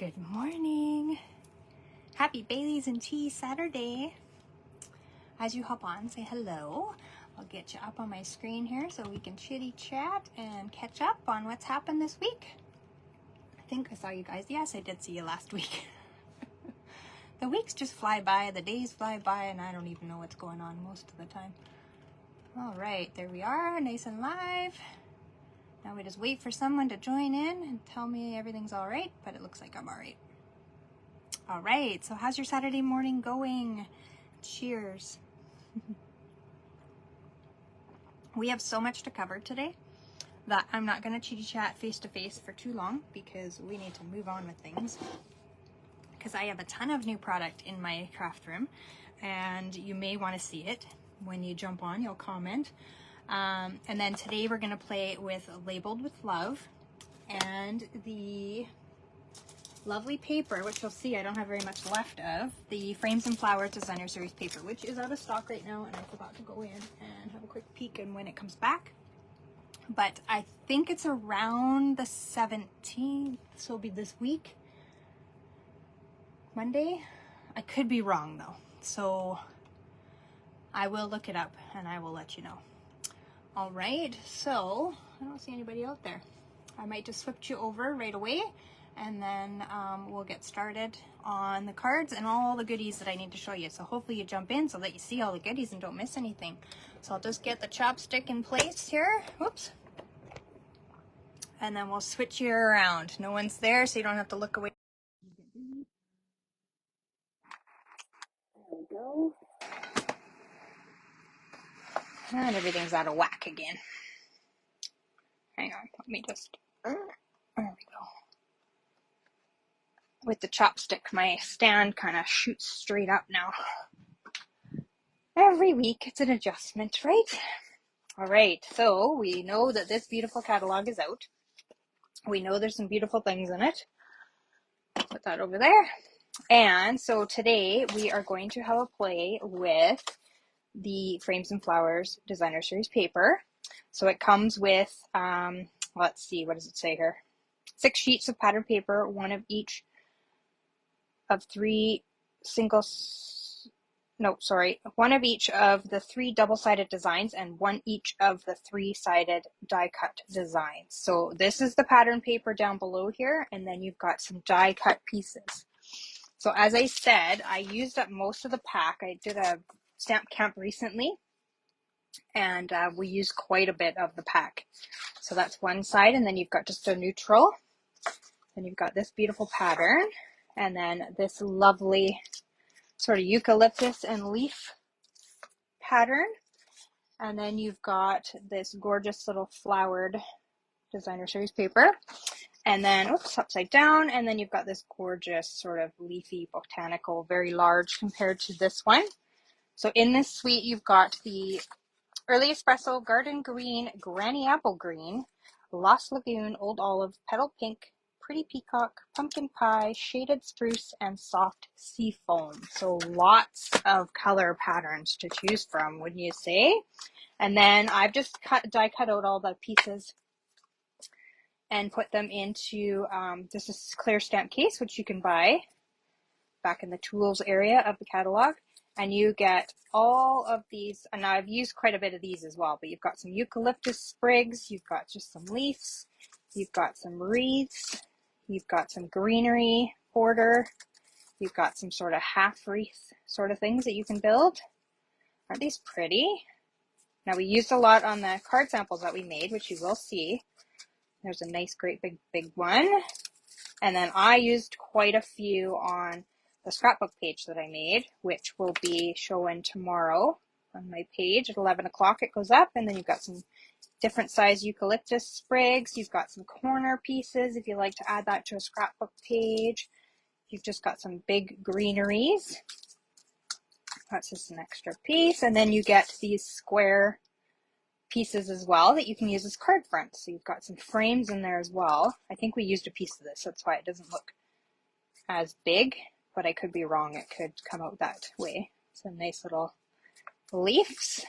Good morning. Happy Baileys and Tea Saturday. As you hop on, say hello. I'll get you up on my screen here so we can chitty chat and catch up on what's happened this week. I think I saw you guys. Yes, I did see you last week. The weeks just fly by, the days fly by, and I don't even know what's going on most of the time. All right, there we are, nice and live. Now we just wait for someone to join in and tell me everything's all right, but it looks like I'm all right. All right, so how's your Saturday morning going? Cheers. We have so much to cover today that I'm not going to chitty chat face to face for too long because we need to move on with things. Because I have a ton of new product in my craft room and you may want to see it. When you jump on, you'll comment. And then today we're going to play with Labeled with Love and the lovely paper, which you'll see I don't have very much left of, the Frames and Flowers Designer Series paper, which is out of stock right now, and I forgot to go in and have a quick peek and when it comes back. But I think it's around the 17th, so it'll be this week, Monday. I could be wrong though, so I will look it up and I will let you know. All right, so I don't see anybody out there. I might just switch you over right away and then we'll get started on the cards and all the goodies that I need to show you. So hopefully you jump in so that you see all the goodies and don't miss anything. So I'll just get the chopstick in place here. Whoops. And then we'll switch you around. No one's there, so you don't have to look away. There we go. And everything's out of whack again. Hang on, let me just, there we go. With the chopstick, my stand kind of shoots straight up now. Every week it's an adjustment, right? All right, so we know that this beautiful catalog is out. We know there's some beautiful things in it. Put that over there. And so today we are going to have a play with the Frames and Flowers Designer Series paper. So it comes with, let's see, what does it say here? 6 sheets of pattern paper, one of each of one of each of the 3 double-sided designs and one each of the 3-sided die-cut designs. So this is the pattern paper down below here, and then you've got some die-cut pieces. So as I said, I used up most of the pack. I did a stamp camp recently, and we used quite a bit of the pack. So that's one side, and then you've got just a neutral. Then you've got this beautiful pattern, and then this lovely sort of eucalyptus and leaf pattern. And then you've got this gorgeous little flowered Designer Series paper. And then, oops, upside down. And then you've got this gorgeous sort of leafy botanical, very large compared to this one. So in this suite, you've got the Early Espresso, Garden Green, Granny Apple Green, Lost Lagoon, Old Olive, Petal Pink, Pretty Peacock, Pumpkin Pie, Shaded Spruce, and Soft Sea Foam. So lots of color patterns to choose from, wouldn't you say? And then I've just die cut out all the pieces and put them into this is clear stamp case, which you can buy back in the tools area of the catalog. And you get all of these, and now I've used quite a bit of these as well, but you've got some eucalyptus sprigs, you've got just some leaves, you've got some wreaths, you've got some greenery border, you've got some sort of half wreath sort of things that you can build. Aren't these pretty? Now we used a lot on the card samples that we made, which you will see. There's a nice, great, big one. And then I used quite a few on the scrapbook page that I made, which will be showing tomorrow on my page at 11 o'clock. It goes up, and then you've got some different size eucalyptus sprigs. You've got some corner pieces if you like to add that to a scrapbook page. You've just got some big greeneries. That's just an extra piece. And then you get these square pieces as well that you can use as card fronts. So you've got some frames in there as well. I think we used a piece of this. That's why it doesn't look as big, but I could be wrong. It could come out that way. Some nice little leaves.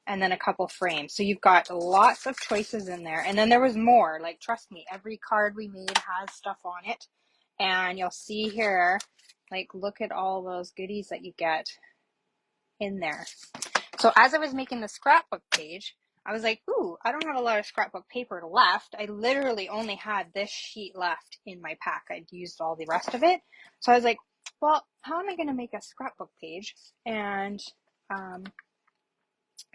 And then a couple frames. So you've got lots of choices in there. And then there was more. Like, trust me, every card we made has stuff on it. And you'll see here, like, look at all those goodies that you get in there. So as I was making the scrapbook page, I was like, ooh, I don't have a lot of scrapbook paper left. I literally only had this sheet left in my pack. I'd used all the rest of it. So I was like, well, how am I going to make a scrapbook page and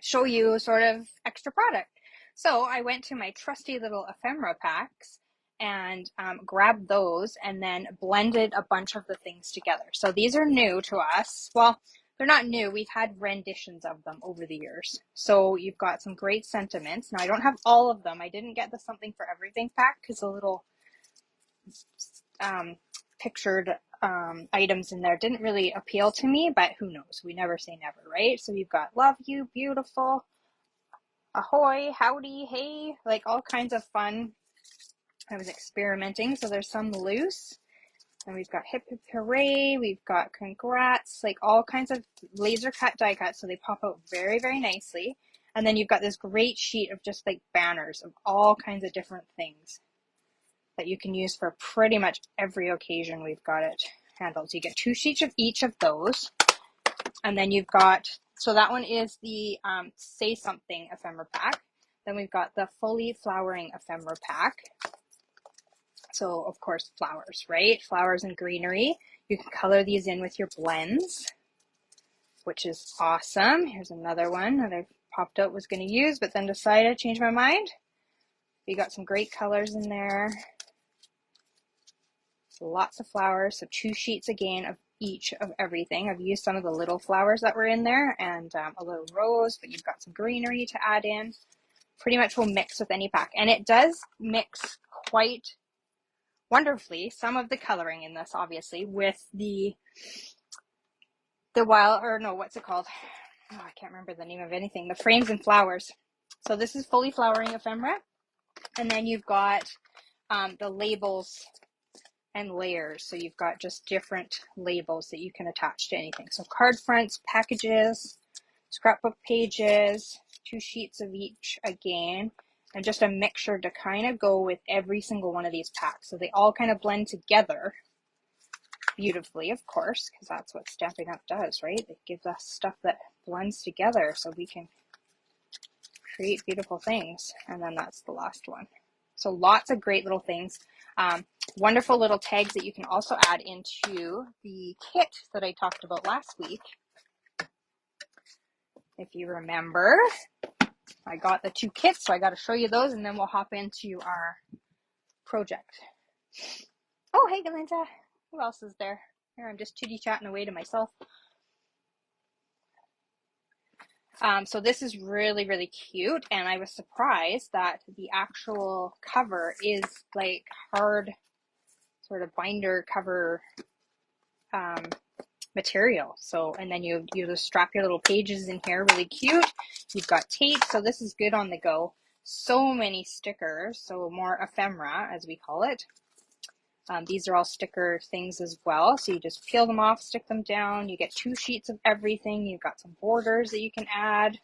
show you sort of extra product? So I went to my trusty little ephemera packs and grabbed those and then blended a bunch of the things together. So these are new to us. Well, they're not new. We've had renditions of them over the years. So you've got some great sentiments. Now I don't have all of them. I didn't get the something for everything pack because the little pictured items in there didn't really appeal to me, but who knows? We never say never, right? So you've got love you, beautiful, ahoy, howdy, hey, like all kinds of fun. I was experimenting. So there's some loose. And we've got hip hip hooray, we've got congrats, like all kinds of laser cut die cuts, so they pop out very, very nicely. And then you've got this great sheet of just like banners of all kinds of different things that you can use for pretty much every occasion. We've got it handled. So you get 2 sheets of each of those. And then you've got, so that one is the Say Something ephemera pack. Then we've got the Fully Flowering ephemera pack. So of course, flowers, right? Flowers and greenery. You can color these in with your blends, which is awesome. Here's another one that I popped out was going to use, but then decided to change my mind. We got some great colors in there. Lots of flowers. So 2 sheets again of each of everything. I've used some of the little flowers that were in there and a little rose, but you've got some greenery to add in. Pretty much will mix with any pack. And it does mix quite wonderfully, some of the coloring in this, obviously, with the wild, or no, what's it called? Oh, I can't remember the name of anything. The frames and flowers. So this is Fully Flowering ephemera. And then you've got the labels and layers. So you've got just different labels that you can attach to anything. So card fronts, packages, scrapbook pages, 2 sheets of each again. And just a mixture to kind of go with every single one of these packs. So they all kind of blend together beautifully, of course, because that's what Stampin' Up! Does, right? It gives us stuff that blends together so we can create beautiful things. And then that's the last one. So lots of great little things. Wonderful little tags that you can also add into the kit that I talked about last week. If you remember, I got the 2 kits, so I got to show you those, and then we'll hop into our project. Oh, hey, Galinda. Who else is there? Here, I'm just chitty-chatting away to myself. So this is really, really cute, and I was surprised that the actual cover is like hard sort of binder cover material. So, and then you just strap your little pages in here, really cute. You've got tape, so this is good on the go. So many stickers, so more ephemera as we call it. These are all sticker things as well. So you just peel them off, stick them down. You get 2 sheets of everything. You've got some borders that you can add.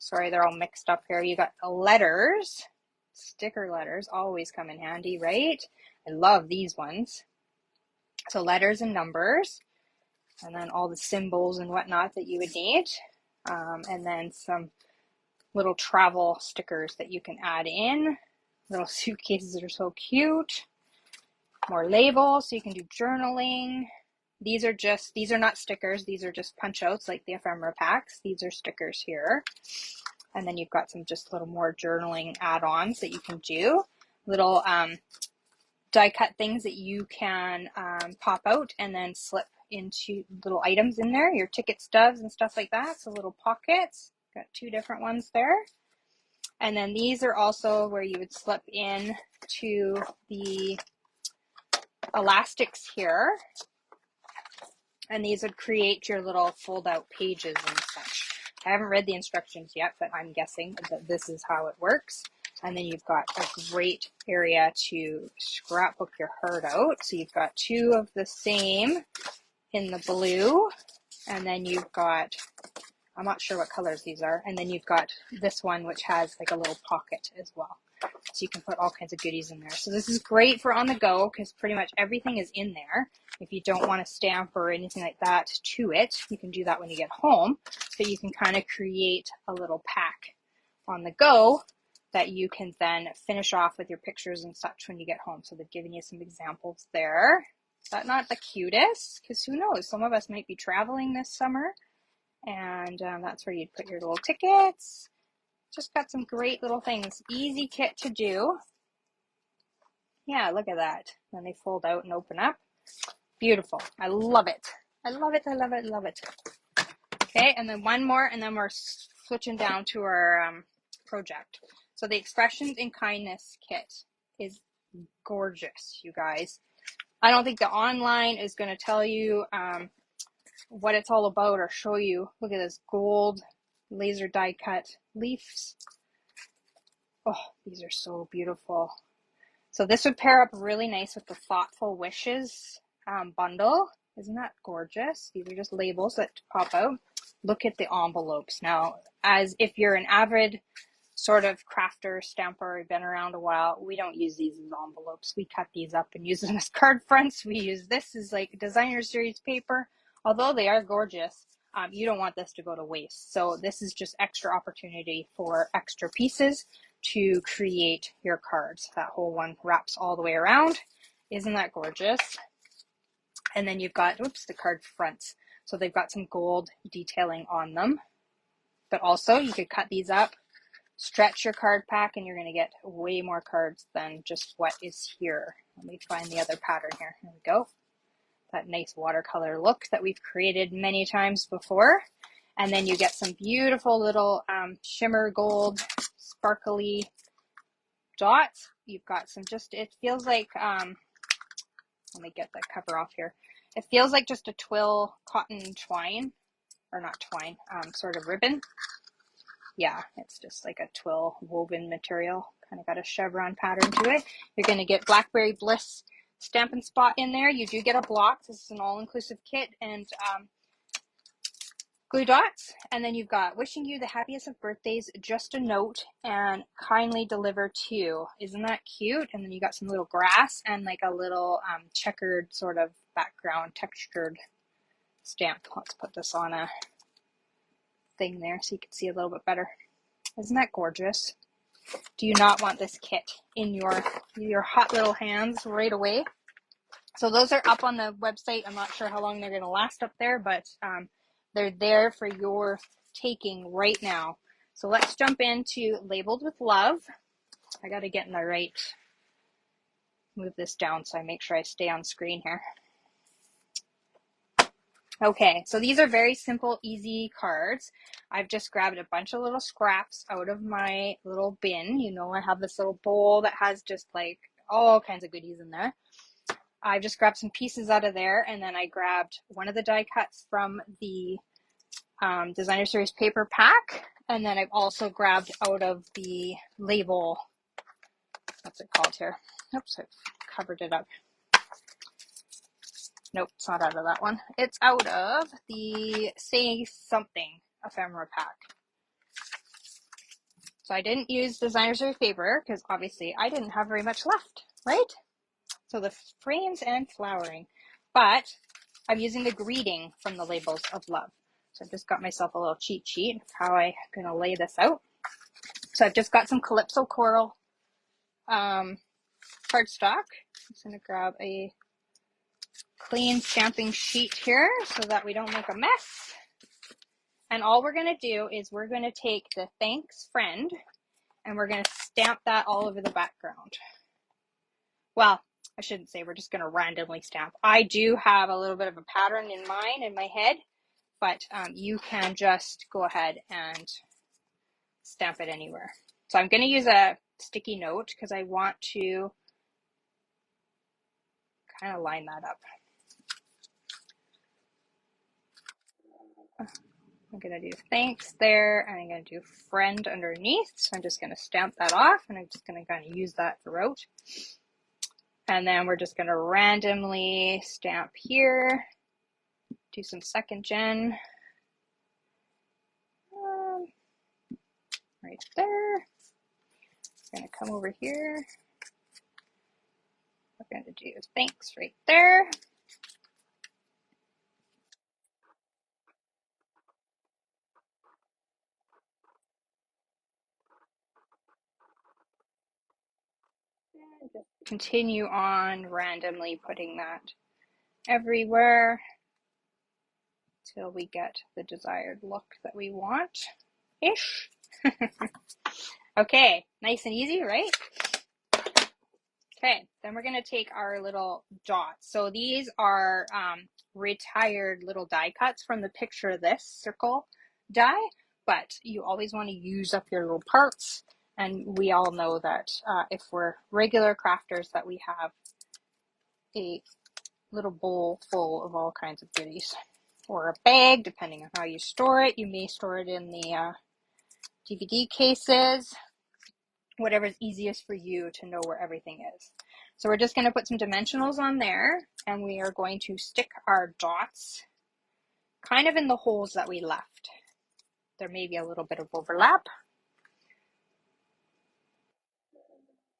Sorry, they're all mixed up here. You got letters, sticker letters, always come in handy, right? I love these ones. So letters and numbers. And then all the symbols and whatnot that you would need. And then some little travel stickers that you can add in. Little suitcases that are so cute. More labels, so you can do journaling. These are not stickers. These are just punch outs like the ephemera packs. These are stickers here. And then you've got some just little more journaling add-ons that you can do. Little die cut things that you can pop out and then slip into little items in there, your ticket stubs and stuff like that. So little pockets, got 2 different ones there. And then these are also where you would slip in to the elastics here. And these would create your little fold out pages and such. I haven't read the instructions yet, but I'm guessing that this is how it works. And then you've got a great area to scrapbook your heart out. So you've got 2 of the same in the blue. And then you've got, I'm not sure what colors these are. And then you've got this one, which has like a little pocket as well. So you can put all kinds of goodies in there. So this is great for on the go because pretty much everything is in there. If you don't want to stamp or anything like that to it, you can do that when you get home. So you can kind of create a little pack on the go that you can then finish off with your pictures and such when you get home. So they've given you some examples there. Is that not the cutest? Because who knows, some of us might be traveling this summer, and that's where you'd put your little tickets. Just got some great little things. Easy kit to do. Yeah, look at that. Then they fold out and open up. Beautiful. I love it. I love it. I love it. I love it. Okay, and then one more, and then we're switching down to our project. So the Expressions in Kindness kit is gorgeous, you guys. I don't think the online is going to tell you what it's all about or show you. Look at this gold laser die cut leaves. Oh, these are so beautiful. So this would pair up really nice with the Thoughtful Wishes bundle. Isn't that gorgeous? These are just labels that pop out. Look at the envelopes. Now, as if you're an avid sort of crafter, stamper, you've been around a while, we don't use these as envelopes. We cut these up and use them as card fronts. We use this as like designer series paper. Although they are gorgeous, you don't want this to go to waste. So this is just extra opportunity for extra pieces to create your cards. That whole one wraps all the way around. Isn't that gorgeous? And then you've got, oops, the card fronts. So they've got some gold detailing on them. But also you could cut these up, stretch your card pack, and you're going to get way more cards than just what is here. Let me find the other pattern here. Here we go. That nice watercolor look that we've created many times before. And then you get some beautiful little shimmer gold, sparkly dots. You've got some just, it feels like, let me get the cover off here. It feels like just a twill cotton twine, or not twine, sort of ribbon. Yeah, it's just like a twill woven material. Kind of got a chevron pattern to it. You're going to get Blackberry Bliss Stampin' Spot in there. You do get a block. This is an all-inclusive kit, and glue dots. And then you've got Wishing You the Happiest of Birthdays, Just a Note, and Kindly Deliver To. Isn't that cute? And then you got some little grass and like a little checkered sort of background textured stamp. Let's put this on a thing there so you can see a little bit better. Isn't that gorgeous? Do you not want this kit in your hot little hands right away? So those are up on the website. I'm not sure how long they're going to last up there, but they're there for your taking right now. So let's jump into Labeled with Love. I got to get in the right, move this down so I make sure I stay on screen here. Okay, so these are very simple, easy cards. I've just grabbed a bunch of little scraps out of my little bin. You know, I have this little bowl that has just like all kinds of goodies in there. I just grabbed some pieces out of there, and then I grabbed one of the die cuts from the designer series paper pack, and then I've also grabbed out of the label, what's it called here? Oops, I've covered it up. Nope, it's not out of that one. It's out of the Say Something ephemera pack. So I didn't use designer series paper because obviously I didn't have very much left, right? So the frames and flowering, but I'm using the greeting from the Labels of Love. So I've just got myself a little cheat sheet of how I'm going to lay this out. So I've just got some Calypso Coral cardstock. I'm just going to grab a clean stamping sheet here so that we don't make a mess. And all we're going to do is we're going to take the Thanks Friend and we're going to stamp that all over the background. Well, I shouldn't say we're just going to randomly stamp. I do have a little bit of a pattern in mind, in my head, but you can just go ahead and stamp it anywhere. So I'm going to use a sticky note because I want to kind of line that up. I'm going to do thanks there, and I'm going to do friend underneath. So I'm just going to stamp that off, and I'm just going to kind of use that throughout. And then we're just going to randomly stamp here, do some second gen. Right there. We're going to come over here. We're going to do thanks right there. And just continue on randomly putting that everywhere till we get the desired look that we want-ish. Okay, nice and easy, right? Okay, then we're going to take our little dots. So these are retired little die cuts from the picture of this circle die, but you always want to use up your little parts. And we all know that if we're regular crafters, that we have a little bowl full of all kinds of goodies, or a bag, depending on how you store it. You may store it in the DVD cases, whatever's easiest for you to know where everything is. So we're just going to put some dimensionals on there, and we are going to stick our dots kind of in the holes that we left. There may be a little bit of overlap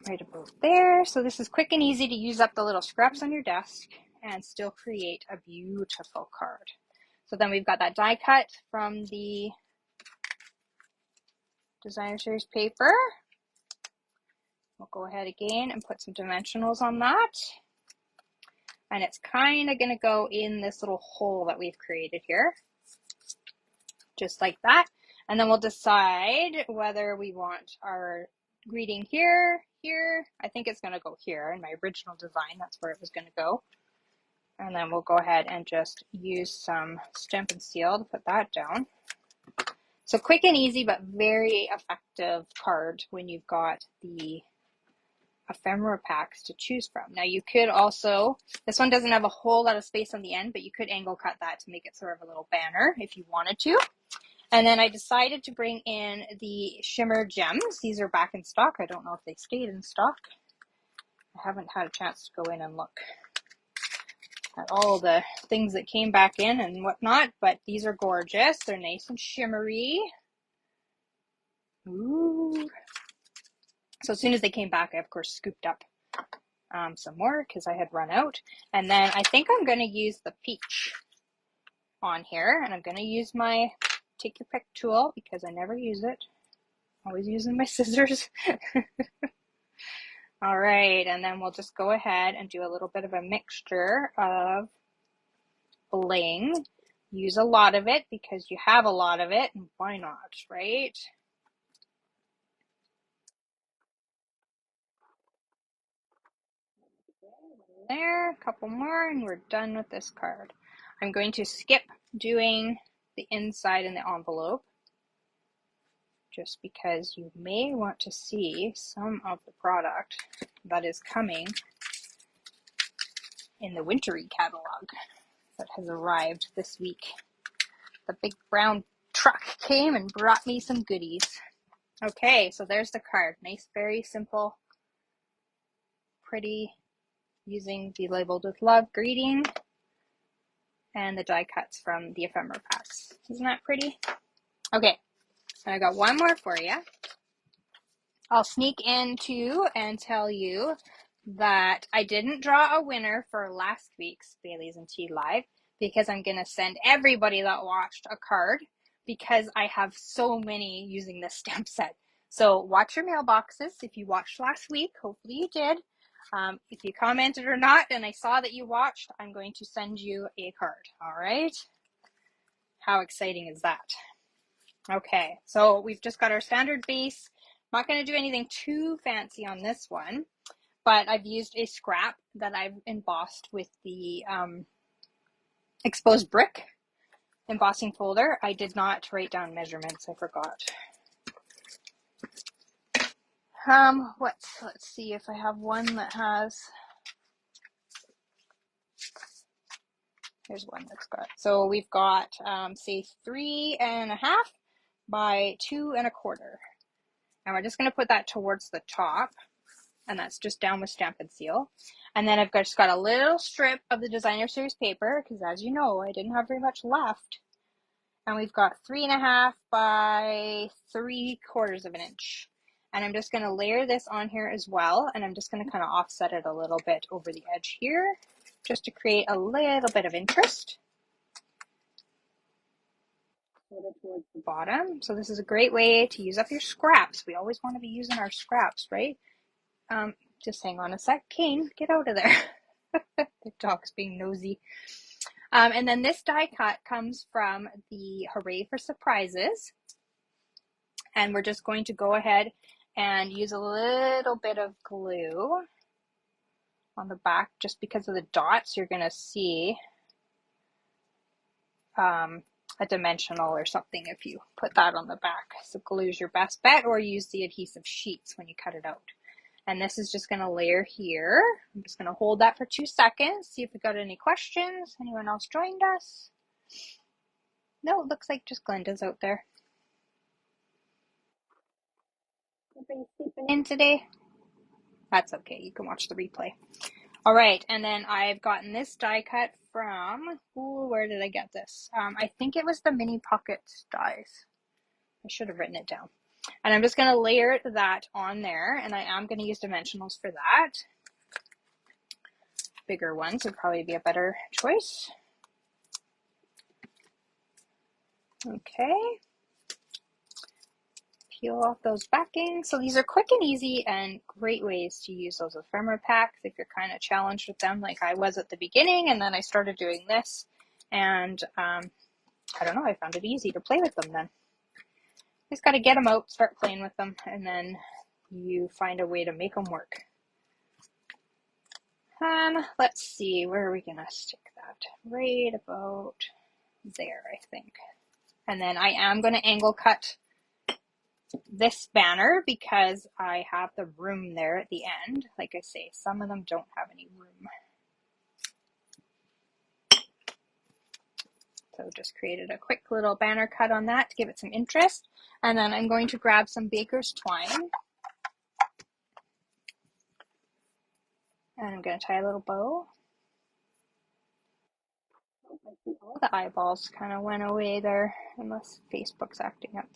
right about there. So this is quick and easy to use up the little scraps on your desk and still create a beautiful card. So then we've got that die cut from the designer series paper. We'll go ahead again and put some dimensionals on that. And it's kind of going to go in this little hole that we've created here. Just like that. And then we'll decide whether we want our greeting here, here. I think it's going to go here in my original design. That's where it was going to go. And then we'll go ahead and just use some stamp and seal to put that down. So quick and easy, but very effective card when you've got the ephemera packs to choose from. Now you could also, this one doesn't have a whole lot of space on the end, but you could angle cut that to make it sort of a little banner if you wanted to. And then I decided to bring in the shimmer gems. These are back in stock. I don't know if they stayed in stock. I haven't had a chance to go in and look at all the things that came back in and whatnot, but these are gorgeous. They're nice and shimmery. Ooh. So as soon as they came back, I of course scooped up some more because I had run out. And then I think I'm going to use the peach on here, and I'm going to use my take your pick tool because I never use it. Always using my scissors. All right, and then we'll just go ahead and do a little bit of a mixture of bling. Use a lot of it because you have a lot of it, and why not, right? There, a couple more, and we're done with this card. I'm going to skip doing the inside and the envelope just because you may want to see some of the product that is coming in the wintry catalog that has arrived this week. The big brown truck came and brought me some goodies. Okay, so there's the card. Nice, very simple, pretty, using the labeled with love greeting and the die cuts from the ephemera packs. Isn't that pretty? Okay, and I got one more for you. I'll sneak into and tell you that I didn't draw a winner for last week's Baileys and Tea Live because I'm going to send everybody that watched a card because I have so many using this stamp set. So watch your mailboxes. If you watched last week, hopefully you did. If you commented or not and I saw that you watched, I'm going to send you a card. All right? How exciting is that? Okay, so we've just got our standard base. I'm not going to do anything too fancy on this one, but I've used a scrap that I've embossed with the exposed brick embossing folder. I did not write down measurements. I forgot. Let's see if I have one that has, here's one that's got, so we've got, say 3.5 by 2.25. And we're just going to put that towards the top. And that's just down with stamp and seal. And then I've just got a little strip of the designer series paper, because as you know, I didn't have very much left. And we've got 3.5 by 3/4 of an inch. And I'm just going to layer this on here as well. And I'm just going to kind of offset it a little bit over the edge here, just to create a little bit of interest. Towards the bottom. So this is a great way to use up your scraps. We always want to be using our scraps, right? Just hang on a sec. Kane, get out of there. The dog's being nosy. And then this die cut comes from the Hooray for Surprises. And we're just going to go ahead and use a little bit of glue on the back. Just because of the dots, you're going to see a dimensional or something if you put that on the back. So glue is your best bet, or use the adhesive sheets when you cut it out. And this is just going to layer here. I'm just going to hold that for 2 seconds, see if we got any questions. Anyone else joined us? No, it looks like just Glenda's out there. Everybody's sleeping in today? That's okay, you can watch the replay. All right, and then I've gotten this die cut from, where did I get this? I think it was the Mini Pocket dies. I should have written it down. And I'm just going to layer that on there, and I am going to use dimensionals for that. Bigger ones would probably be a better choice. Okay. Peel off those backings. So these are quick and easy and great ways to use those ephemera packs if you're kind of challenged with them like I was at the beginning, and then I started doing this, and I don't know, I found it easy to play with them then. Just got to get them out, start playing with them, and then you find a way to make them work. Let's see, where are we gonna stick that? Right about there, I think. And then I am going to angle cut this banner because I have the room there at the end. Like I say, some of them don't have any room. So just created a quick little banner cut on that to give it some interest. And then I'm going to grab some baker's twine. And I'm going to tie a little bow. All the eyeballs kind of went away there, unless Facebook's acting up.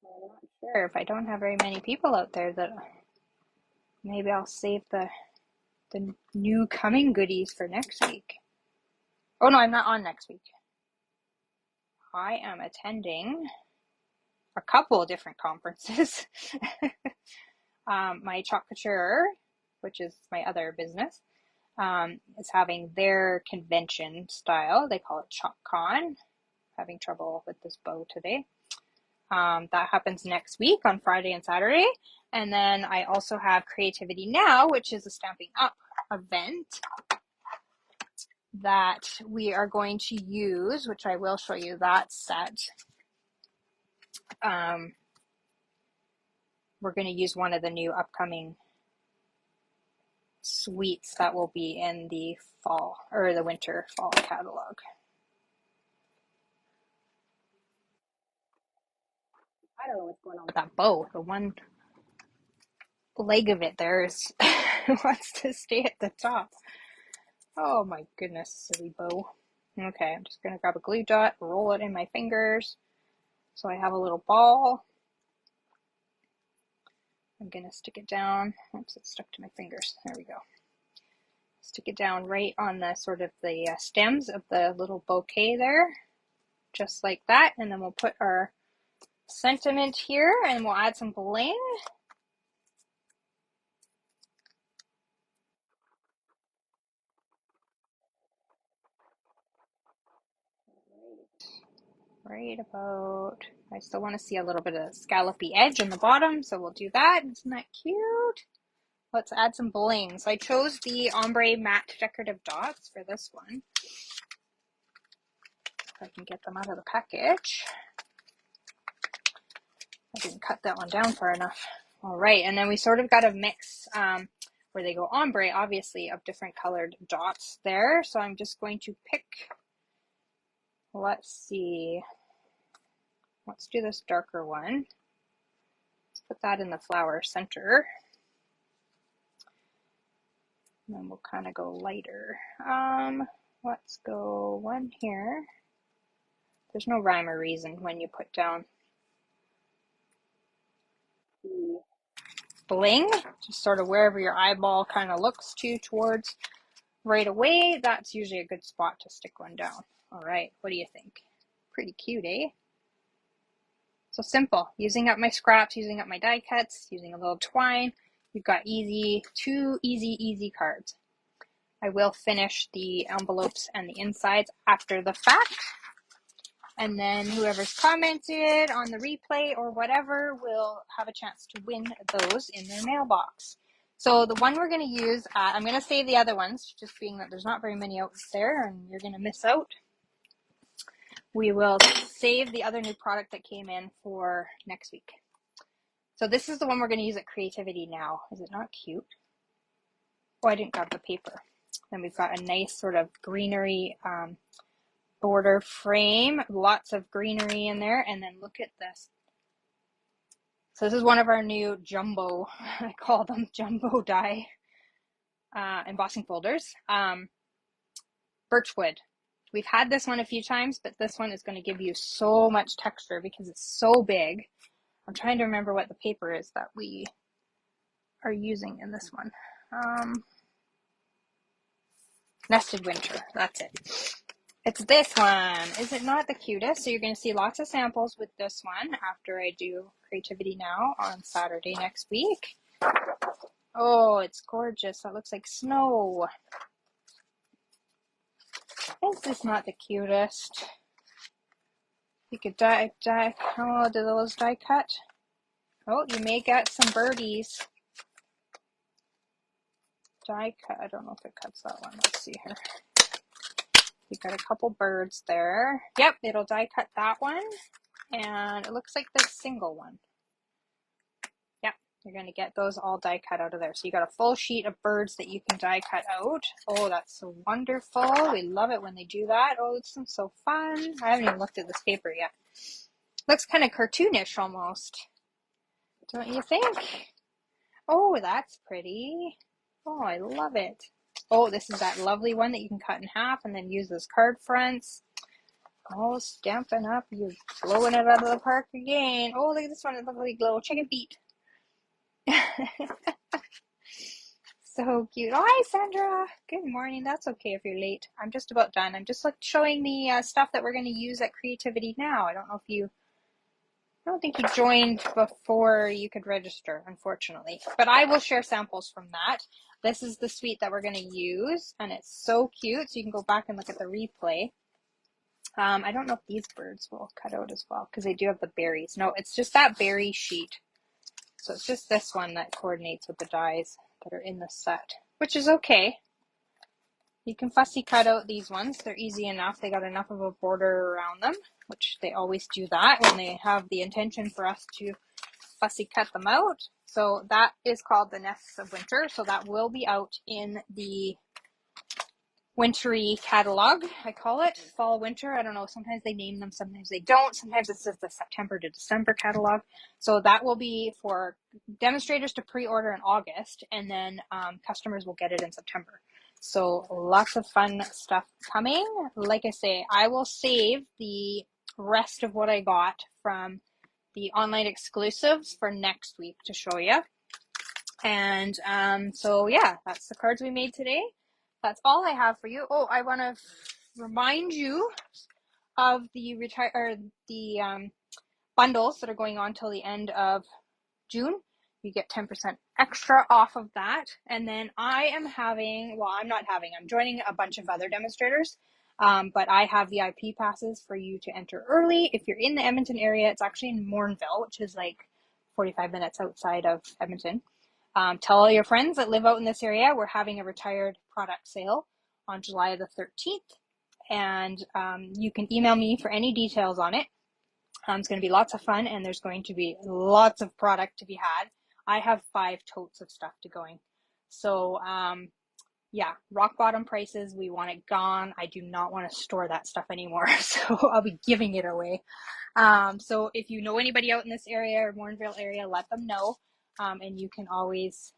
I'm not sure if I don't have very many people out there that maybe I'll save the new coming goodies for next week. Oh no, I'm not on next week. I am attending a couple of different conferences. My Chalk Couture, which is my other business, is having their convention style. They call it Chalk Con. Having trouble with this bow today. That happens next week on Friday and Saturday. And then I also have Creativity Now, which is a Stamping Up event that we are going to use, which I will show you that set. We're going to use one of the new upcoming suites that will be in the fall, or the winter fall catalog. I don't know what's going on with that bow. The one leg of it there is wants to stay at the top. Oh my goodness, silly bow. Okay, I'm just going to grab a glue dot, roll it in my fingers so I have a little ball. I'm going to stick it down. Oops, it's stuck to my fingers. There we go. Stick it down right on the sort of the stems of the little bouquet there, just like that. And then we'll put our sentiment here and we'll add some bling. Right about, I still want to see a little bit of scallopy edge on the bottom, so we'll do that. Isn't that cute? Let's add some bling. So I chose the ombre matte decorative dots for this one. If I can get them out of the package. I didn't cut that one down far enough. All right, and then we sort of got a mix where they go ombre, obviously, of different colored dots there. So I'm just going to pick, let's see, let's do this darker one. Let's put that in the flower center. And then we'll kind of go lighter. let's go one here. There's no rhyme or reason when you put down the bling, just sort of wherever your eyeball kind of looks towards right away. That's usually a good spot to stick one down. All right, what do you think? Pretty cute, eh? So simple, using up my scraps, using up my die cuts, using a little twine. You've got two easy cards. I will finish the envelopes and the insides after the fact. And then whoever's commented on the replay or whatever will have a chance to win those in their mailbox. So the one we're going to use, I'm going to save the other ones, just being that there's not very many out there and you're going to miss out. We will save the other new product that came in for next week. So this is the one we're going to use at Creativity Now. Is it not cute? Oh, I didn't grab the paper. Then we've got a nice sort of greenery border frame, lots of greenery in there, and then look at this. So this is one of our new jumbo, I call them jumbo die embossing folders. Birchwood. We've had this one a few times, but this one is going to give you so much texture because it's so big. I'm trying to remember what the paper is that we are using in this one. Nested Winter, that's it. It's this one. Is it not the cutest? So you're going to see lots of samples with this one after I do Creativity Now on Saturday next week. Oh, it's gorgeous. That looks like snow. Is this not the cutest? You could die. Oh, do those die cut? Oh, you may get some birdies. Die cut. I don't know if it cuts that one. Let's see here. You got a couple birds there. Yep, it'll die cut that one. And it looks like the single one. Yep, you're going to get those all die cut out of there. So you got a full sheet of birds that you can die cut out. Oh, that's so wonderful. We love it when they do that. Oh, this is so fun. I haven't even looked at this paper yet. Looks kind of cartoonish almost. Don't you think? Oh, that's pretty. Oh, I love it. Oh, this is that lovely one that you can cut in half and then use as card fronts. Oh, Stampin' Up! You're blowing it out of the park again. Oh, look at this one. It looks like a little chicken feet. So cute. Oh, hi, Sandra. Good morning. That's okay if you're late. I'm just about done. I'm just like showing the stuff that we're going to use at Creativity Now. I don't think you joined before you could register, unfortunately. But I will share samples from that. This is the suite that we're going to use, and it's so cute. So you can go back and look at the replay. I don't know if these birds will cut out as well because they do have the berries. No, it's just that berry sheet. So it's just this one that coordinates with the dies that are in the set, which is okay. You can fussy cut out these ones. They're easy enough. They got enough of a border around them, which they always do that when they have the intention for us to fussy cut them out. So that is called the Nests of Winter. So that will be out in the wintry catalog, I call it. Fall, winter. I don't know. Sometimes they name them, sometimes they don't. Sometimes it's just the September to December catalog. So that will be for demonstrators to pre-order in August, and then customers will get it in September. So lots of fun stuff coming. Like I say, I will save the rest of what I got from the online exclusives for next week to show you. And so yeah, that's the cards we made today. That's all I have for you. Oh, I want to remind you of the bundles that are going on till the end of June. You get 10% extra off of that. And then I'm joining a bunch of other demonstrators, but I have VIP passes for you to enter early. If you're in the Edmonton area, it's actually in Morinville, which is like 45 minutes outside of Edmonton. Tell all your friends that live out in this area. We're having a retired product sale on July the 13th. And you can email me for any details on it. It's going to be lots of fun, and there's going to be lots of product to be had. I have 5 totes of stuff to going. So, yeah, rock bottom prices. We want it gone. I do not want to store that stuff anymore. So I'll be giving it away. So if you know anybody out in this area or Morinville area, let them know. And you can always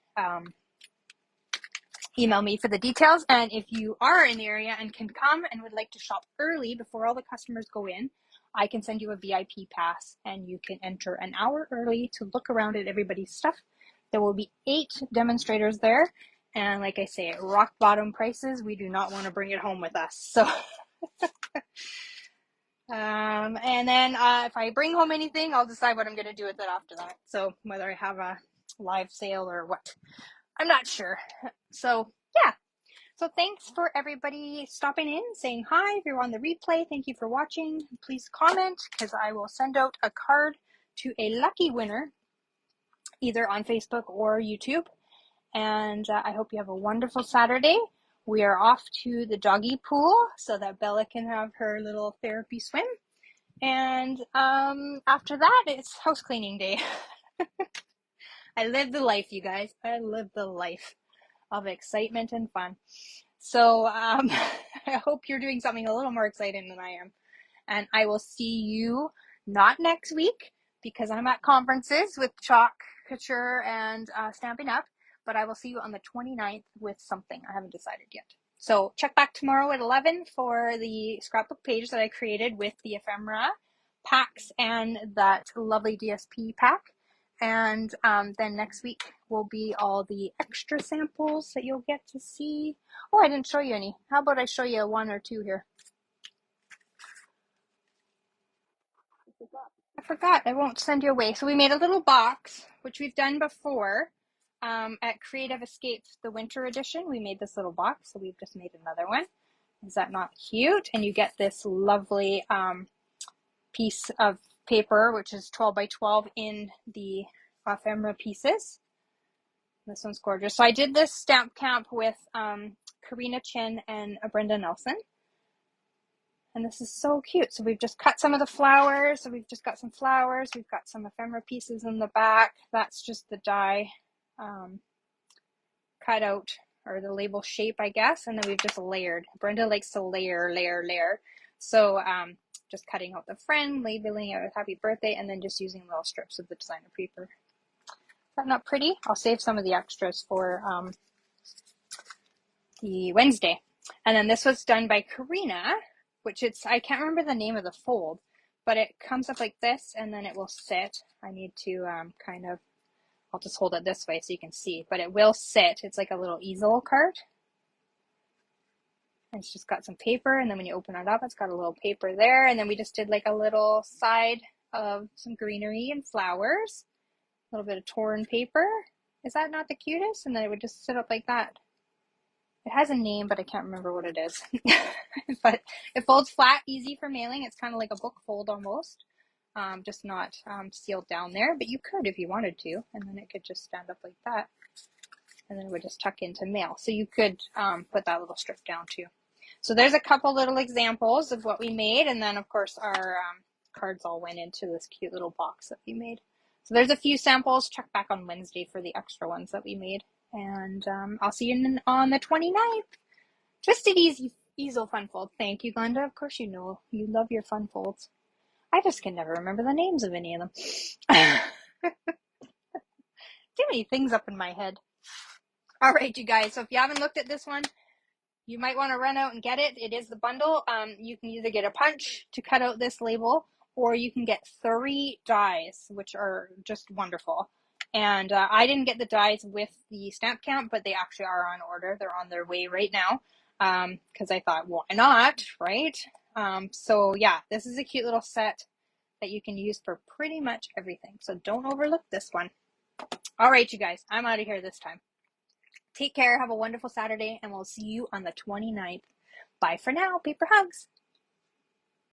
email me for the details. And if you are in the area and can come and would like to shop early before all the customers go in, I can send you a VIP pass and you can enter an hour early to look around at everybody's stuff. There will be 8 demonstrators there. And like I say, at rock bottom prices, we do not want to bring it home with us. So, and then if I bring home anything, I'll decide what I'm going to do with it after that. So whether I have a live sale or what, I'm not sure. So yeah. So thanks for everybody stopping in, saying hi. If you're on the replay, thank you for watching. Please comment because I will send out a card to a lucky winner either on Facebook or YouTube. And I hope you have a wonderful Saturday. We are off to the doggy pool so that Bella can have her little therapy swim. And after that, it's house cleaning day. I live the life, you guys. I live the life of excitement and fun. So I hope you're doing something a little more exciting than I am. And I will see you not next week because I'm at conferences with Chalk Couture and Stampin' Up. But I will see you on the 29th with something. I haven't decided yet. So check back tomorrow at 11 for the scrapbook page that I created with the ephemera packs and that lovely DSP pack. And then next week will be all the extra samples that you'll get to see. Oh, I didn't show you any. How about I show you 1 or 2 here? I forgot. I won't send you away. So we made a little box, which we've done before at Creative Escapes, the winter edition. We made this little box, so we've just made another one. Is that not cute? And you get this lovely piece of paper, which is 12 by 12 in the ephemera pieces. This one's gorgeous. So I did this stamp camp with Karina Chin and Brenda Nelson. And this is so cute. So we've just cut some of the flowers. So we've just got some flowers. We've got some ephemera pieces in the back. That's just the die cut out, or the label shape, I guess. And then we've just layered. Brenda likes to layer. So just cutting out the friend, labeling it with happy birthday, and then just using little strips of the designer paper. Is that not pretty? I'll save some of the extras for the Wednesday. And then this was done by Karina, which I can't remember the name of the fold, but it comes up like this and then it will sit. I need to I'll just hold it this way so you can see, but it will sit. It's like a little easel card. And it's just got some paper, and then when you open it up, it's got a little paper there. And then we just did like a little side of some greenery and flowers, a little bit of torn paper. Is that not the cutest? And then it would just sit up like that. It has a name, but I can't remember what it is. But it folds flat, easy for mailing. It's kind of like a book fold almost, just not sealed down there. But you could if you wanted to, and then it could just stand up like that. And then it would just tuck into mail. So you could put that little strip down too. So there's a couple little examples of what we made. And then, of course, our cards all went into this cute little box that we made. So there's a few samples. Check back on Wednesday for the extra ones that we made. And I'll see you on the 29th. Twisted Easel Fun Fold. Thank you, Glenda. Of course you know. You love your fun folds. I just can never remember the names of any of them. Too many things up in my head. All right, you guys. So if you haven't looked at this one, you might want to run out and get it. It is the bundle. You can either get a punch to cut out this label, or you can get 3 dies, which are just wonderful. And I didn't get the dies with the stamp count, but they actually are on order. They're on their way right now because I thought, why not, right? So yeah, this is a cute little set that you can use for pretty much everything. So don't overlook this one. All right, you guys, I'm out of here this time. Take care. Have a wonderful Saturday, and we'll see you on the 29th. Bye for now. Paper hugs.